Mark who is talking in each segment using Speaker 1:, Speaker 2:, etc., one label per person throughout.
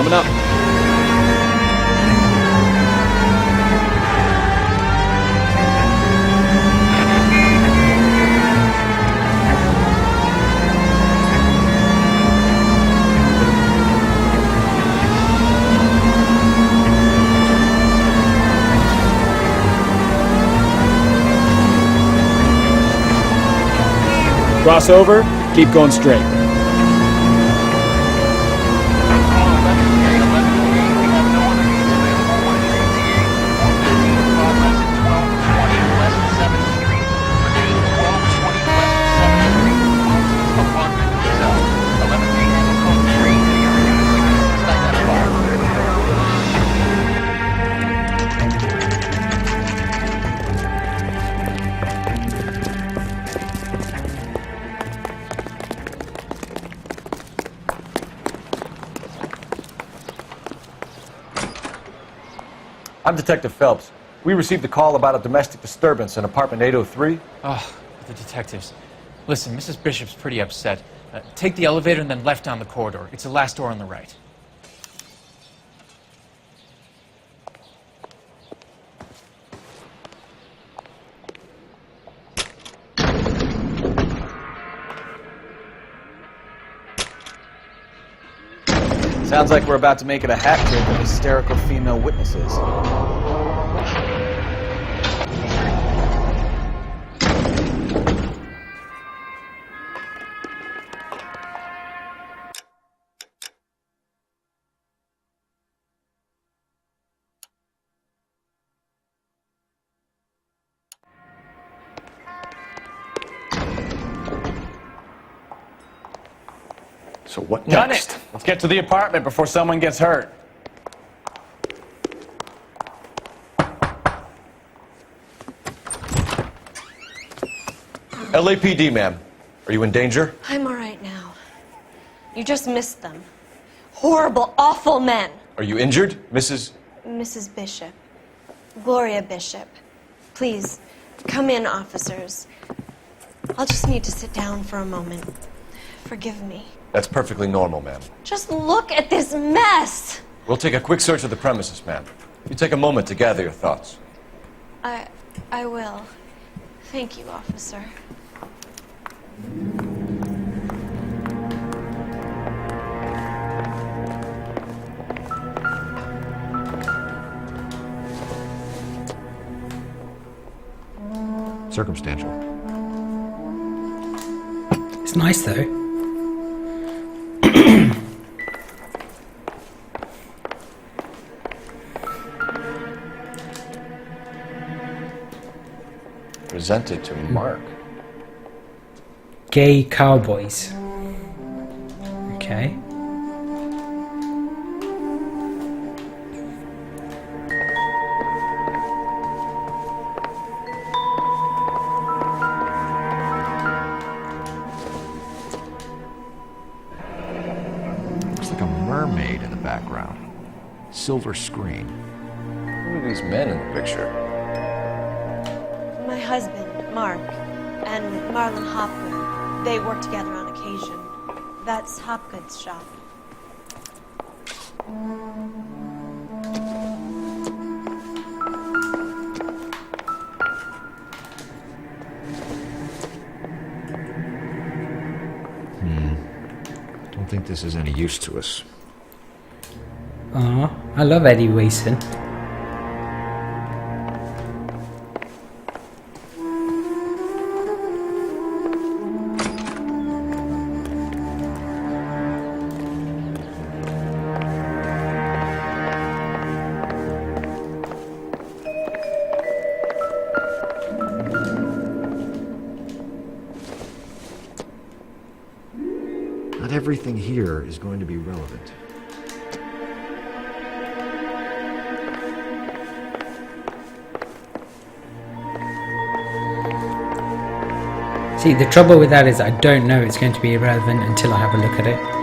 Speaker 1: Coming up. Cross over, keep going straight.
Speaker 2: I'm Detective Phelps. We received a call about a domestic disturbance in apartment 803.
Speaker 3: Oh, the detectives. Listen, Mrs. Bishop's pretty upset. Take the elevator and then left down the corridor. It's the last door on the right.
Speaker 1: Sounds like we're about to make it a hat trick of hysterical female witnesses.
Speaker 2: So what
Speaker 1: Done
Speaker 2: next?
Speaker 1: it! Let's get to the apartment before someone gets hurt.
Speaker 2: LAPD, ma'am. Are you in danger?
Speaker 4: I'm all right now. You just missed them. Horrible, awful men.
Speaker 2: Are you injured, Mrs.
Speaker 4: Mrs. Bishop. Gloria Bishop. Please, come in, officers. I'll just need to sit down for a moment. Forgive me.
Speaker 2: That's perfectly normal, ma'am.
Speaker 4: Just look at this mess!
Speaker 2: We'll take a quick search of the premises, ma'am. You take a moment to gather your thoughts.
Speaker 4: I will. Thank you, officer.
Speaker 2: Circumstantial.
Speaker 5: It's nice though.
Speaker 2: Presented to Mark.
Speaker 5: Gay Cowboys. Okay.
Speaker 6: Looks like a mermaid in the background. Silver screen.
Speaker 2: Who are these men in the picture?
Speaker 4: My husband, Mark, and Marlon Hopgood. They work together on occasion. That's Hopgood's shop.
Speaker 6: Don't think this is any use to us.
Speaker 5: Aw, I love Eddie Wason.
Speaker 6: Not everything here is going to be relevant.
Speaker 5: See, the trouble with that is I don't know it's going to be irrelevant until I have a look at it.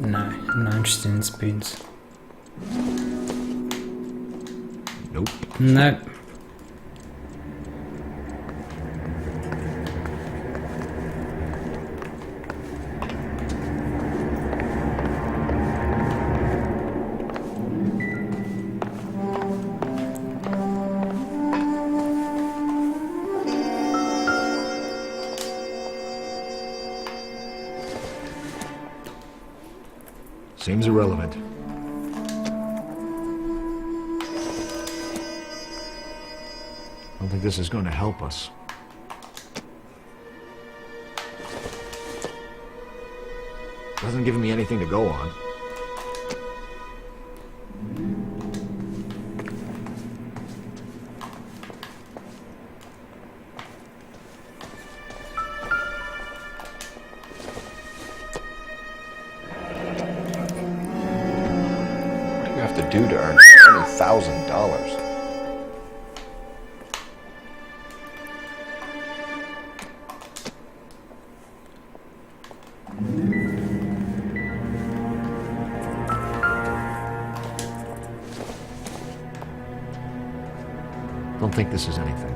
Speaker 5: No, I'm not interested in spoons.
Speaker 6: Nope.
Speaker 5: Nope.
Speaker 6: Seems irrelevant. I don't think this is going to help us. Doesn't give me anything to go on.
Speaker 2: What do you have to do to earn $20,000?
Speaker 6: Don't think this is anything.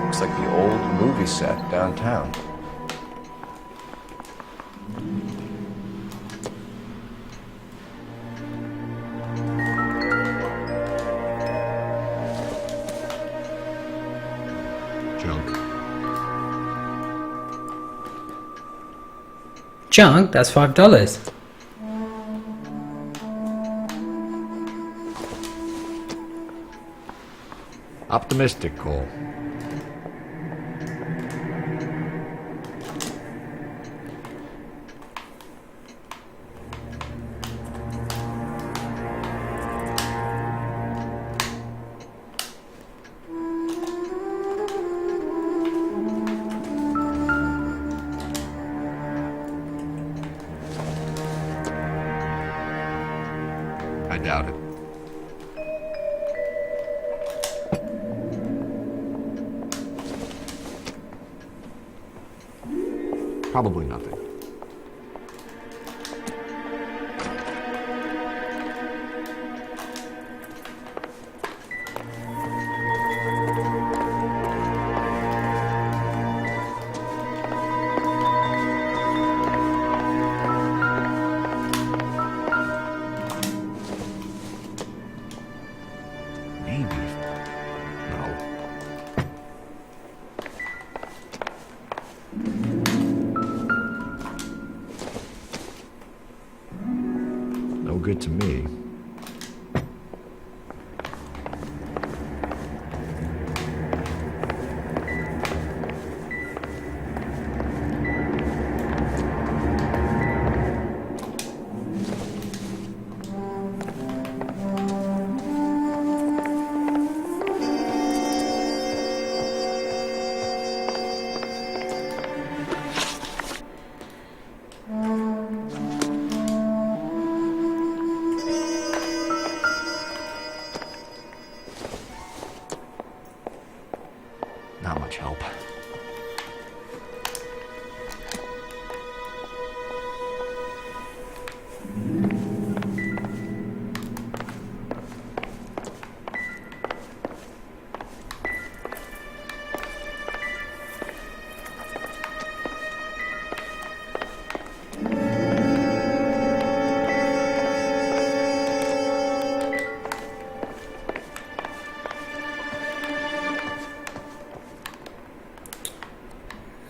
Speaker 2: Looks like the old movie set downtown.
Speaker 6: Junk.
Speaker 5: Junk? That's $5.
Speaker 6: Optimistic, Cole. I doubt it. Probably nothing. Maybe. No. No good to me. Not much help.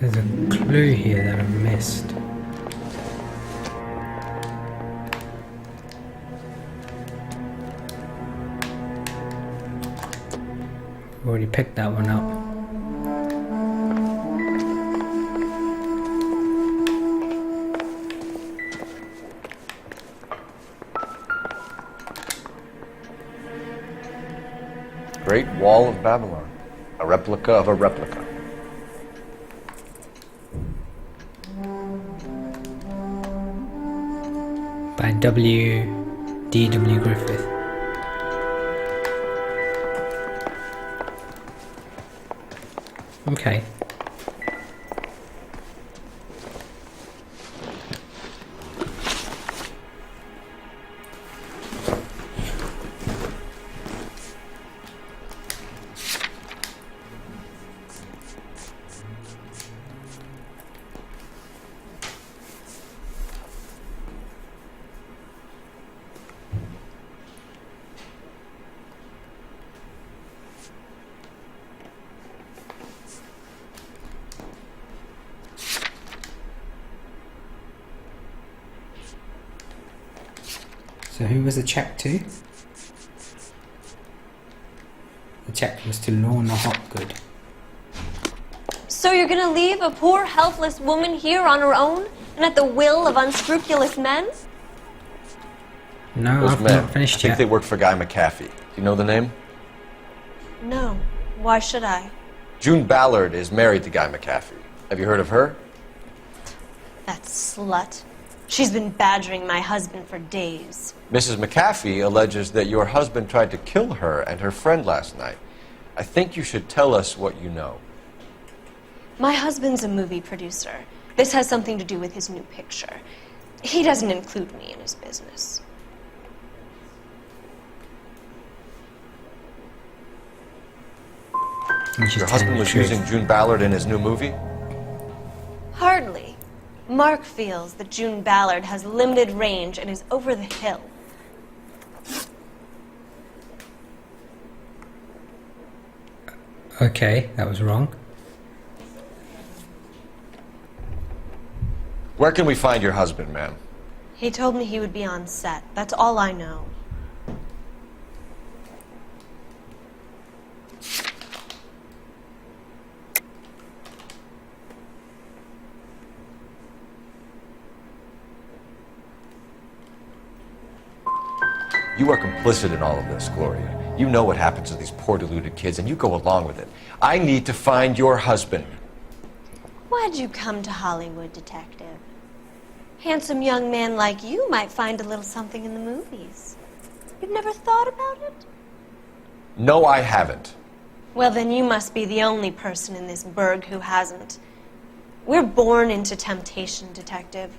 Speaker 5: There's a clue here that I missed. Already picked that one up.
Speaker 2: Great Wall of Babylon. A replica of a replica.
Speaker 5: By W.D.W. Griffith. Okay. So who was the check to? The check was to Lorna Hopgood.
Speaker 4: So you're gonna leave a poor, helpless woman here on her own and at the will of unscrupulous men?
Speaker 5: No,
Speaker 2: Those
Speaker 5: I've
Speaker 2: men,
Speaker 5: not finished
Speaker 2: I think
Speaker 5: yet.
Speaker 2: they work for Guy McAfee. Do you know the name?
Speaker 4: No. Why should I?
Speaker 2: June Ballard is married to Guy McAfee. Have you heard of her?
Speaker 4: That slut. She's been badgering my husband for days.
Speaker 2: Mrs. McAfee alleges that your husband tried to kill her and her friend last night. I think you should tell us what you know.
Speaker 4: My husband's a movie producer. This has something to do with his new picture. He doesn't include me in his business.
Speaker 5: And she's
Speaker 2: Your
Speaker 5: telling
Speaker 2: husband
Speaker 5: the
Speaker 2: was
Speaker 5: truth.
Speaker 2: using June Ballard in his new movie?
Speaker 4: Hardly. Mark feels that June Ballard has limited range and is over the hill.
Speaker 5: Okay, that was wrong.
Speaker 2: Where can we find your husband, ma'am?
Speaker 4: He told me he would be on set. That's all I know.
Speaker 2: You are complicit in all of this, Gloria. You know what happens to these poor deluded kids, and you go along with it. I need to find your husband.
Speaker 4: Why'd you come to Hollywood, detective? Handsome young man like you might find a little something in the movies. You've never thought about it?
Speaker 2: No, I haven't.
Speaker 4: Well, then you must be the only person in this burg who hasn't. We're born into temptation, detective.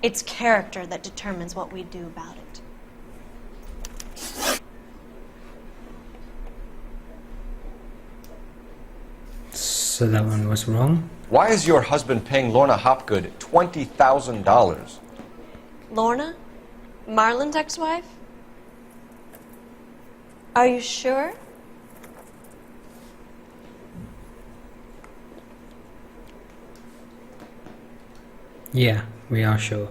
Speaker 4: It's character that determines what we do about it.
Speaker 5: So that one was wrong.
Speaker 2: Why is your husband paying Lorna Hopgood $20,000?
Speaker 4: Lorna? Marlon's ex-wife? Are you sure?
Speaker 5: Yeah, we are sure.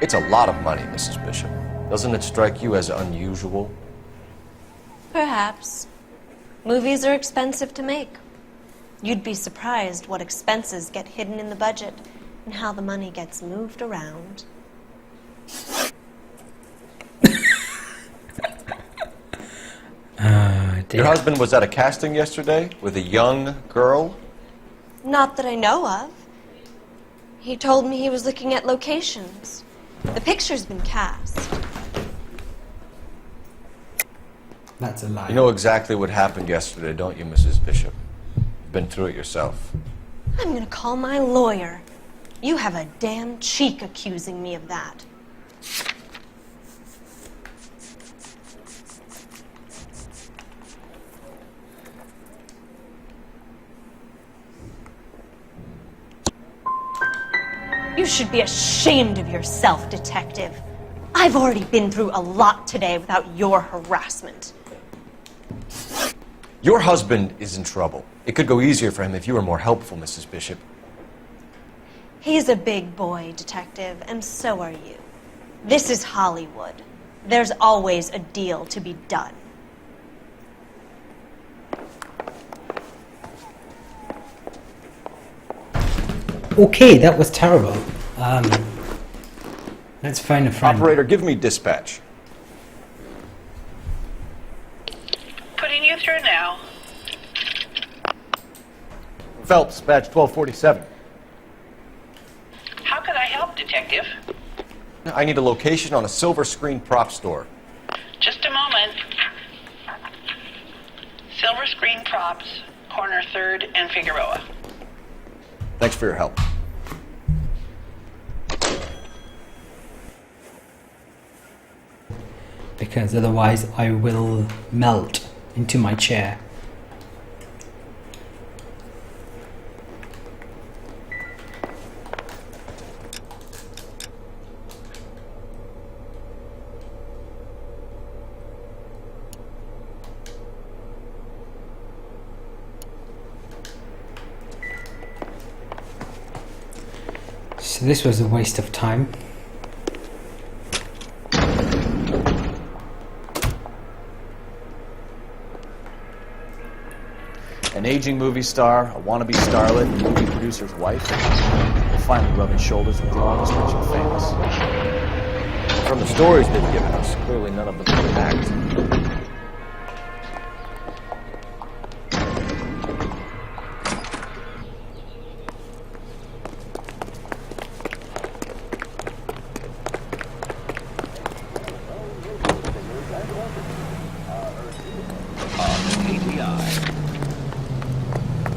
Speaker 2: It's a lot of money, Mrs. Bishop. Doesn't it strike you as unusual?
Speaker 4: Perhaps. Movies are expensive to make. You'd be surprised what expenses get hidden in the budget and how the money gets moved around.
Speaker 5: Dear.
Speaker 2: Your husband was at a casting yesterday with a young girl?
Speaker 4: Not that I know of. He told me he was looking at locations. The picture's been cast.
Speaker 5: That's a lie.
Speaker 2: You know exactly what happened yesterday, don't you, Mrs. Bishop? You've been through it yourself.
Speaker 4: I'm gonna call my lawyer. You have a damn cheek accusing me of that. You should be ashamed of yourself, detective. I've already been through a lot today without your harassment.
Speaker 2: Your husband is in trouble. It could go easier for him if you were more helpful, Mrs. Bishop.
Speaker 4: He's a big boy, detective, and so are you. This is Hollywood. There's always a deal to be done.
Speaker 5: Okay, that was terrible. Let's find a friend.
Speaker 2: Operator, give me dispatch.
Speaker 7: Putting you through now.
Speaker 2: Phelps, badge 1247.
Speaker 7: How can I help, Detective?
Speaker 2: I need a location on a silver screen prop store.
Speaker 7: Just a moment. Silver Screen Props, corner 3rd and Figueroa.
Speaker 2: Thanks for your help.
Speaker 5: Because otherwise I will melt into my chair. So this was a waste of time.
Speaker 1: An aging movie star, a wannabe starlet, and movie producer's wife. We're finally rubbing shoulders with the longest reaching famous.
Speaker 2: From the stories they've given us, clearly none of them can act.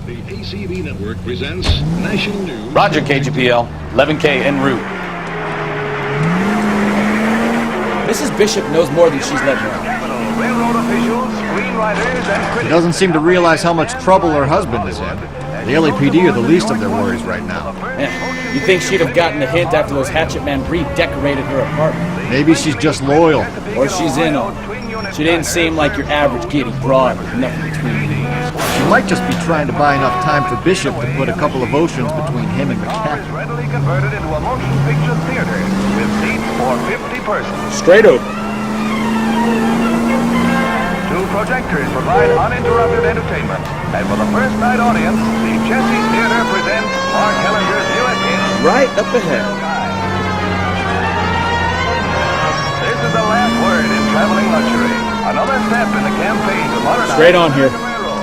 Speaker 8: KCB Network presents National News.
Speaker 1: Roger, KGPL. 11K en route. Mrs. Bishop knows more than she's letting on.
Speaker 9: Railroad officials, screenwriters, and critics.
Speaker 6: She doesn't seem to realize how much trouble her husband is in. The LAPD are the least of their worries right now.
Speaker 1: Yeah. You'd think she'd have gotten the hint after those Hatchet Man redecorated her apartment.
Speaker 6: Maybe she's just loyal.
Speaker 1: Or she's in on it. She didn't seem like your average giddy broad with nothing between the ears.
Speaker 6: She might just be trying to buy enough time for Bishop to put a couple of oceans between him and the
Speaker 9: Is
Speaker 6: captain.
Speaker 9: readily converted into a motion picture theater with seats for 50 persons.
Speaker 1: Straight over.
Speaker 9: Two projectors provide uninterrupted entertainment. And for the first night audience, the Jesse Theater presents Mark Hellinger's newest hit,
Speaker 1: Right up ahead.
Speaker 9: This is the last word in traveling luxury. Another step in the campaign to modernize
Speaker 1: Straight on here.
Speaker 9: the railroad.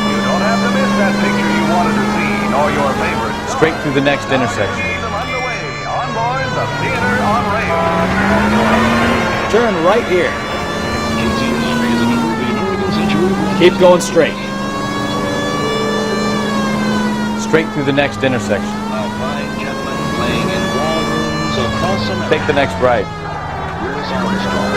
Speaker 9: You don't have to miss that picture you wanted to see, nor your favorite star.
Speaker 1: Straight through the next intersection.
Speaker 9: See them underway on board the Theater on Rail.
Speaker 1: Turn right here.
Speaker 8: KCB is a member of the American Century Broadcasting.
Speaker 1: Keep going straight. Straight through the next intersection.
Speaker 8: A fine gentleman playing in ballrooms across America.
Speaker 1: Take the next right.
Speaker 8: Here's Armstrong.